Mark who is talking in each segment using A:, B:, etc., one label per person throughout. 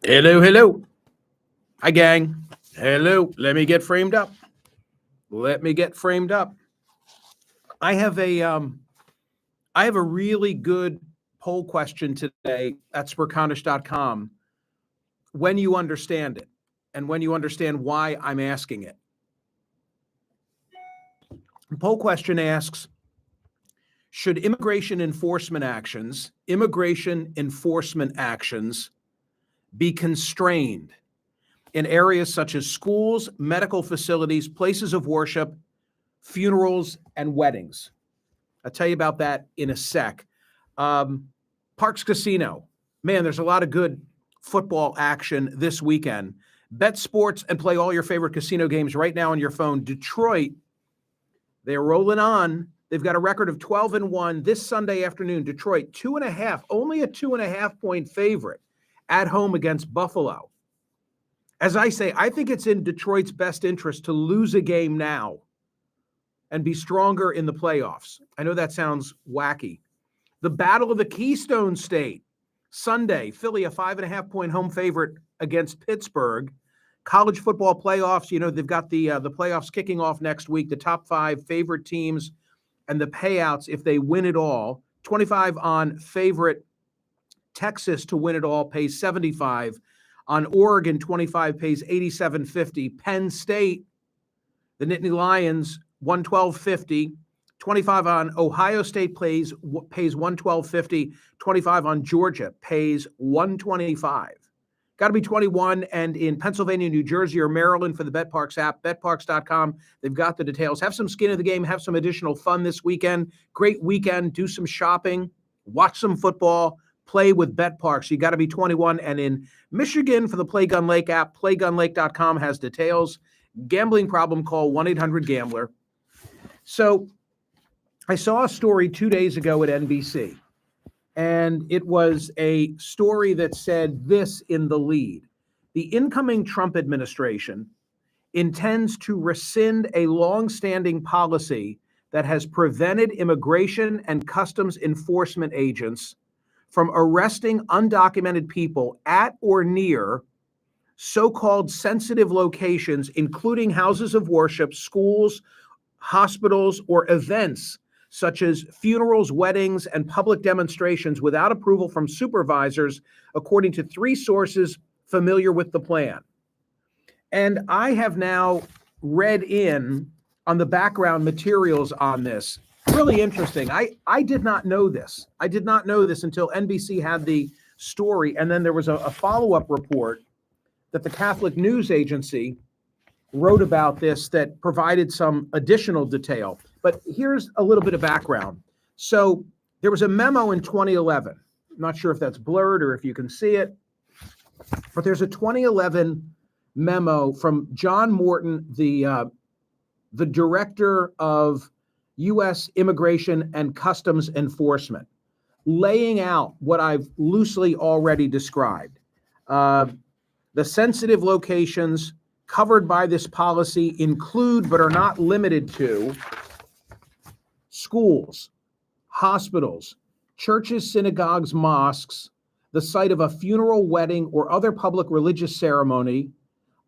A: Hello, hello. Hi, gang. Hello. Let me get framed up. I have a really good poll question today at Smerconish.com. When you understand it, and when you understand why I'm asking it. The poll question asks: should immigration enforcement actions be constrained in areas such as schools, medical facilities, places of worship, funerals, and weddings? I'll tell you about that in a sec. Parks Casino. Man, there's a lot of good football action this weekend. Bet sports and play all your favorite casino games right now on your phone. Detroit, they're rolling on. They've got a record of 12-1 this Sunday afternoon. Detroit, 2.5, only a 2.5-point favorite at home against Buffalo. As I say, I think it's in Detroit's best interest to lose a game now and be stronger in the playoffs. I know that sounds wacky. The Battle of the Keystone State, Sunday, Philly, a 5.5-point home favorite against Pittsburgh. College football playoffs, they've got the playoffs kicking off next week, the top 5 favorite teams and the payouts if they win it all. 25 on favorite Texas to win it all pays 75. On Oregon, 25 pays 87.50. Penn State, the Nittany Lions, 112.50. 25 on Ohio State pays 112.50. 25 on Georgia pays 125. Got to be 21. And in Pennsylvania, New Jersey, or Maryland for the BetParks app, betparks.com. They've got the details. Have some skin in the game. Have some additional fun this weekend. Great weekend. Do some shopping. Watch some football. Play with BetParks. You got to be 21. And in Michigan for the Play Gun Lake app, playgunlake.com has details. Gambling problem, call 1-800-GAMBLER. So I saw a story 2 days ago at NBC, and it was a story that said this in the lead: the incoming Trump administration intends to rescind a long-standing policy that has prevented immigration and customs enforcement agents from arresting undocumented people at or near so-called sensitive locations, including houses of worship, schools, hospitals, or events such as funerals, weddings, and public demonstrations without approval from supervisors, according to 3 sources familiar with the plan. And I have now read in on the background materials on this. Really interesting. I did not know this. I did not know this until NBC had the story, and then there was a follow-up report that the Catholic News Agency wrote about this that provided some additional detail. But here's a little bit of background. So there was a memo in 2011. I'm not sure if that's blurred or if you can see it, but there's a 2011 memo from John Morton, the director of U.S. Immigration and Customs Enforcement, laying out what I've loosely already described. The sensitive locations covered by this policy include, but are not limited to, schools, hospitals, churches, synagogues, mosques, the site of a funeral, wedding, or other public religious ceremony,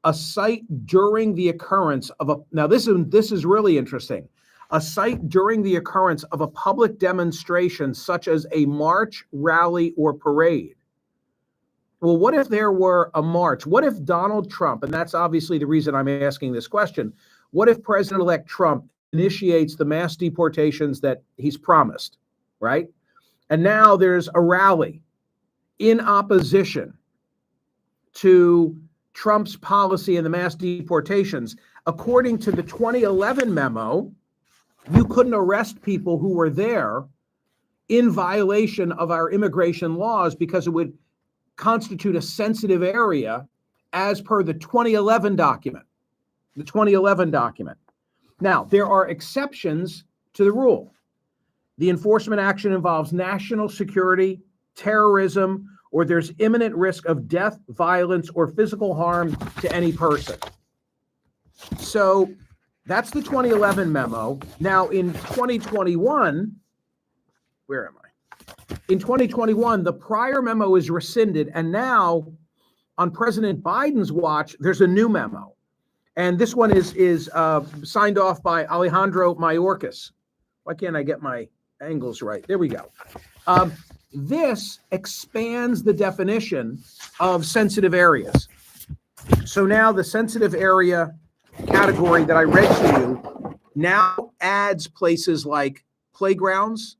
A: a site during the occurrence of a, now this is really interesting, a site during the occurrence of a public demonstration such as a march, rally, or parade. Well, what if there were a march? What if Donald Trump, and that's obviously the reason I'm asking this question, what if President-elect Trump initiates the mass deportations that he's promised, right? And now there's a rally in opposition to Trump's policy and the mass deportations. According to the 2011 memo, you couldn't arrest people who were there in violation of our immigration laws because it would constitute a sensitive area as per the 2011 document. The 2011 document. Now, there are exceptions to the rule. The enforcement action involves national security, terrorism, or there's imminent risk of death, violence, or physical harm to any person. So that's the 2011 memo. Now in 2021, where am I? In 2021, the prior memo is rescinded, and now On President Biden's watch, there's a new memo. And this one is signed off by Alejandro Mayorkas. Why can't I get my angles right? There we go. This expands the definition of sensitive areas. So now the sensitive area category that I read to you now adds places like playgrounds,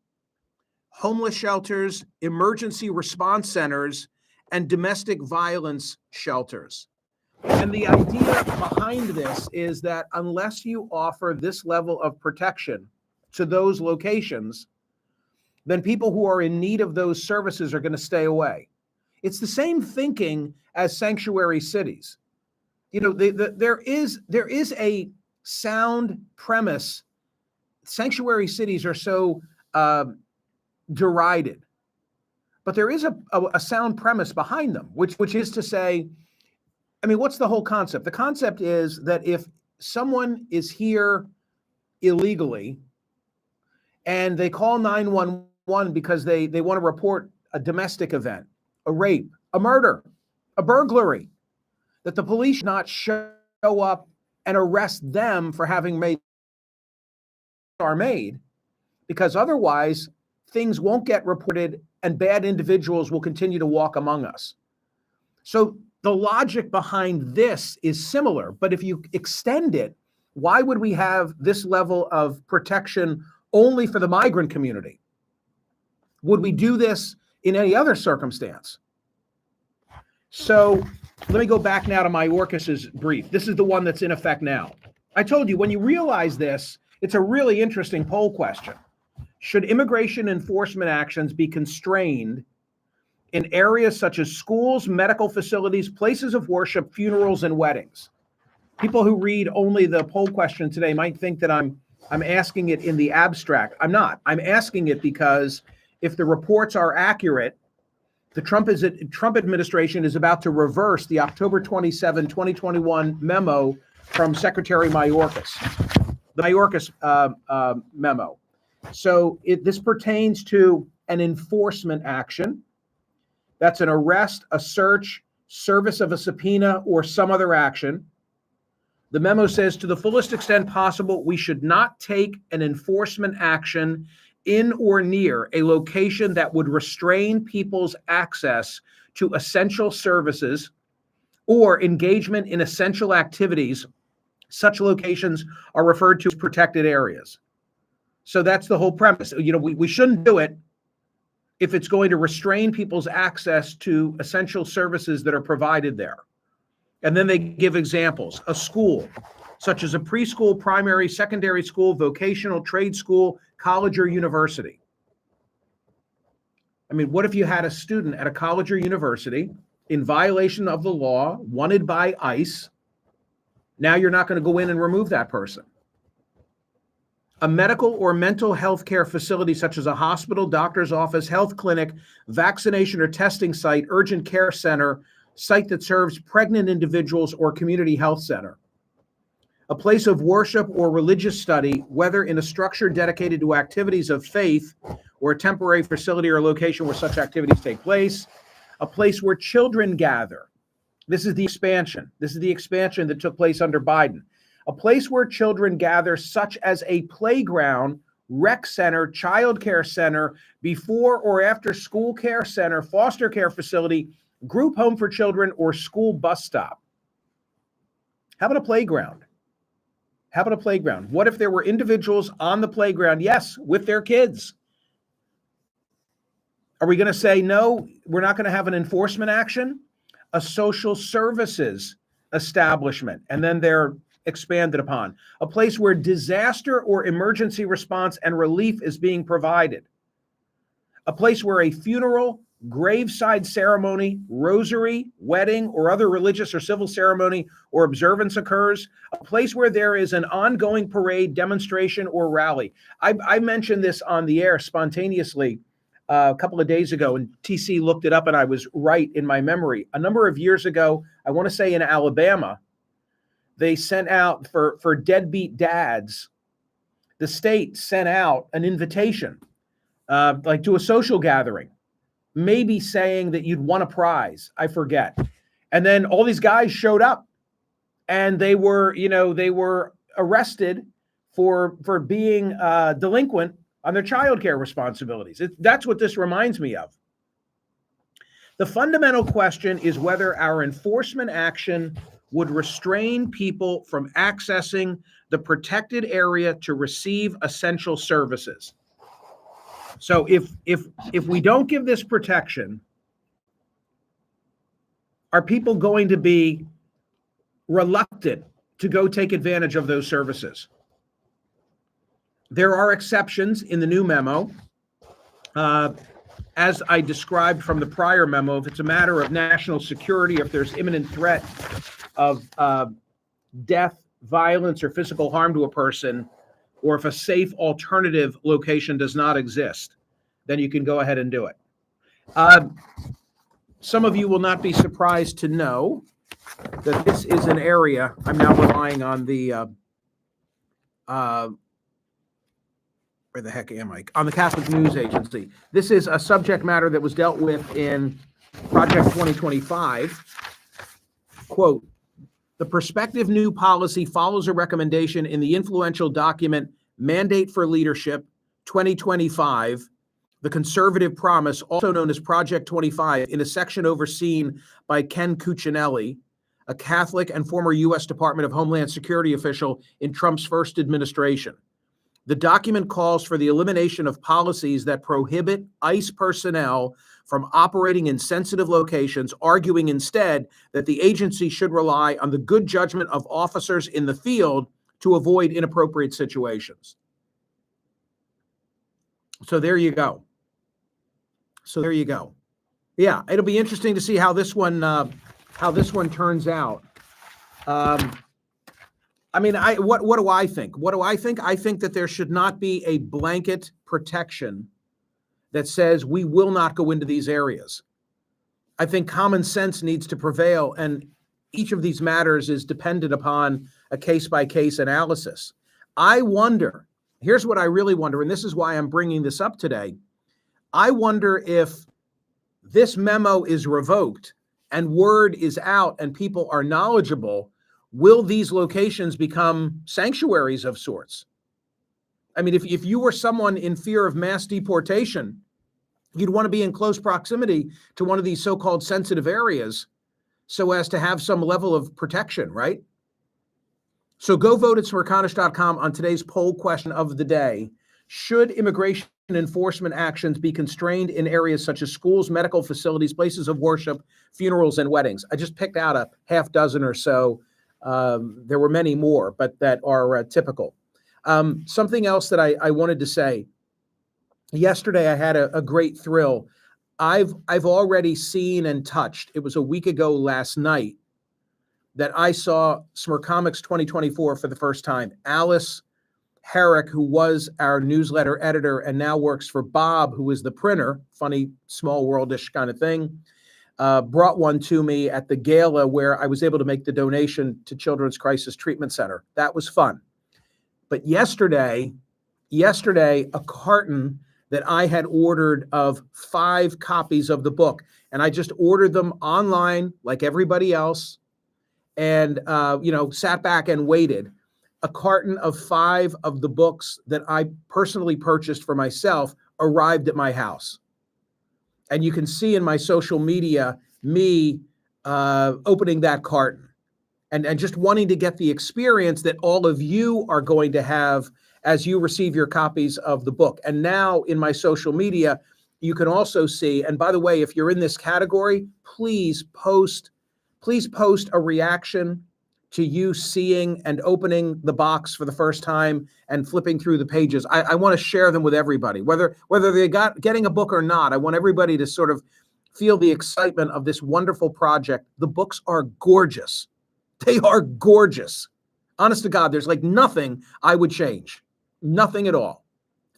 A: homeless shelters, emergency response centers, and domestic violence shelters. And the idea behind this is that unless you offer this level of protection to those locations, then people who are in need of those services are going to stay away. It's the same thinking as sanctuary cities. You know, there is a sound premise. Sanctuary cities are so derided, but there is a sound premise behind them, which is to say, I mean, what's the whole concept? The concept is that if someone is here illegally and they call 911 because they want to report a domestic event, a rape, a murder, a burglary, that the police should not show up and arrest them for having made, because otherwise things won't get reported and bad individuals will continue to walk among us. So the logic behind this is similar, but if you extend it, why would we have this level of protection only for the migrant community? Would we do this in any other circumstance? So let me go back now to Mayorkas's brief. This is the one that's in effect now. I told you, when you realize this, it's a really interesting poll question. Should immigration enforcement actions be constrained in areas such as schools, medical facilities, places of worship, funerals, and weddings? People who read only the poll question today might think that I'm asking it in the abstract. I'm not. I'm asking it because if the reports are accurate, the Trump administration is about to reverse the October 27, 2021 memo from Secretary Mayorkas, the Mayorkas memo. So this pertains to an enforcement action. That's an arrest, a search, service of a subpoena, or some other action. The memo says, to the fullest extent possible, we should not take an enforcement action in or near a location that would restrain people's access to essential services or engagement in essential activities. Such locations are referred to as protected areas. So that's the whole premise. You know, we shouldn't do it if it's going to restrain people's access to essential services that are provided there. And then they give examples. A school, such as a preschool, primary, secondary school, vocational, trade school, college, or university. I mean, what if you had a student at a college or university in violation of the law, wanted by ICE? Now you're not going to go in and remove that person. A medical or mental health care facility, such as a hospital, doctor's office, health clinic, vaccination or testing site, urgent care center, site that serves pregnant individuals, or community health center. A place of worship or religious study, whether in a structure dedicated to activities of faith or a temporary facility or location where such activities take place. A place where children gather. This is the expansion. This is the expansion that took place under Biden. A place where children gather, such as a playground, rec center, child care center, before or after school care center, foster care facility, group home for children, or school bus stop. How about a playground? How about a playground? What if there were individuals on the playground, yes, with their kids? Are we going to say, no, we're not going to have an enforcement action? A social services establishment, and then they're expanded upon. A place where disaster or emergency response and relief is being provided. A place where a funeral, graveside ceremony, rosary, wedding, or other religious or civil ceremony or observance occurs. A place where there is an ongoing parade, demonstration, or rally. I mentioned this on the air spontaneously a couple of days ago, and TC looked it up, and I was right in my memory. A number of years ago, I want to say in Alabama, they sent out for deadbeat dads, the state sent out an invitation, like to a social gathering, maybe saying that you'd won a prize. I forget. And then all these guys showed up, and they were arrested for being delinquent on their child care responsibilities. That's what this reminds me of. The fundamental question is whether our enforcement action would restrain people from accessing the protected area to receive essential services. So if we don't give this protection, are people going to be reluctant to go take advantage of those services? There are exceptions in the new memo. As I described from the prior memo, if it's a matter of national security, if there's imminent threat of death, violence, or physical harm to a person, or if a safe alternative location does not exist, then you can go ahead and do it. Some of you will not be surprised to know that this is an area, I'm now relying on the, where the heck am I? On the Catholic News Agency. This is a subject matter that was dealt with in Project 2025. Quote, the prospective new policy follows a recommendation in the influential document Mandate for Leadership 2025, the Conservative Promise, also known as Project 25, in a section overseen by Ken Cuccinelli, a Catholic and former U.S. Department of Homeland Security official in Trump's first administration. The document calls for the elimination of policies that prohibit ICE personnel from operating in sensitive locations, arguing instead that the agency should rely on the good judgment of officers in the field to avoid inappropriate situations. So there you go. Yeah, it'll be interesting to see how this one turns out. I mean, what do I think? I think that there should not be a blanket protection that says we will not go into these areas. I think common sense needs to prevail, and each of these matters is dependent upon a case-by-case analysis. I wonder, here's what I really wonder, and this is why I'm bringing this up today. I wonder if this memo is revoked and word is out and people are knowledgeable, will these locations become sanctuaries of sorts? I mean, if you were someone in fear of mass deportation, you'd want to be in close proximity to one of these so-called sensitive areas so as to have some level of protection, right? So go vote at Smerconish.com on today's poll question of the day. Should immigration enforcement actions be constrained in areas such as schools, medical facilities, places of worship, funerals, and weddings? I just picked out a half dozen or so. There were many more, but that are typical. Something else that I wanted to say. Yesterday, I had a great thrill. I've already seen and touched, it was a week ago last night, that I saw Smercomics 2024 for the first time. Alice Herrick, who was our newsletter editor and now works for Bob, who is the printer, funny, small worldish kind of thing, brought one to me at the gala where I was able to make the donation to Children's Crisis Treatment Center. That was fun. But yesterday, a carton that I had ordered of 5 copies of the book, and I just ordered them online like everybody else, and sat back and waited. A carton of 5 of the books that I personally purchased for myself arrived at my house. And you can see in my social media me opening that carton and just wanting to get the experience that all of you are going to have as you receive your copies of the book. And now in my social media, you can also see, and by the way, if you're in this category, please post a reaction to you seeing and opening the box for the first time and flipping through the pages. I want to share them with everybody, whether they getting a book or not. I want everybody to sort of feel the excitement of this wonderful project. The books are gorgeous. They are gorgeous. Honest to God, there's like nothing I would change. Nothing at all.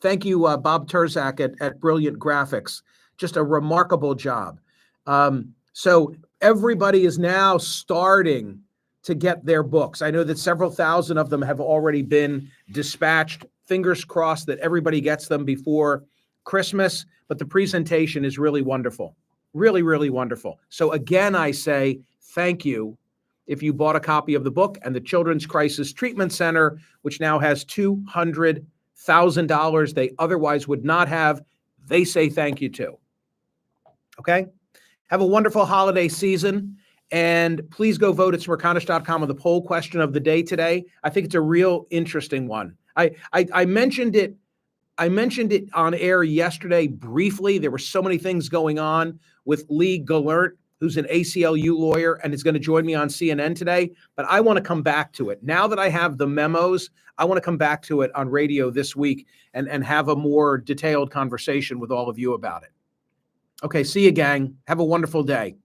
A: Thank you, Bob Terzak at Brilliant Graphics. Just a remarkable job. So everybody is now starting to get their books. I know that several thousand of them have already been dispatched. Fingers crossed that everybody gets them before Christmas, but the presentation is really wonderful. Really, really wonderful. So again, I say thank you if you bought a copy of the book, and the Children's Crisis Treatment Center, which now has $200,000 they otherwise would not have, they say thank you too. Okay? Have a wonderful holiday season, and please go vote at Smerconish.com on the poll question of the day today. I think it's a real interesting one. I mentioned it. I mentioned it on air yesterday briefly. There were so many things going on with Lee Gallant, who's an ACLU lawyer and is going to join me on CNN today. But I want to come back to it. Now that I have the memos, I want to come back to it on radio this week and have a more detailed conversation with all of you about it. Okay, see you, gang. Have a wonderful day.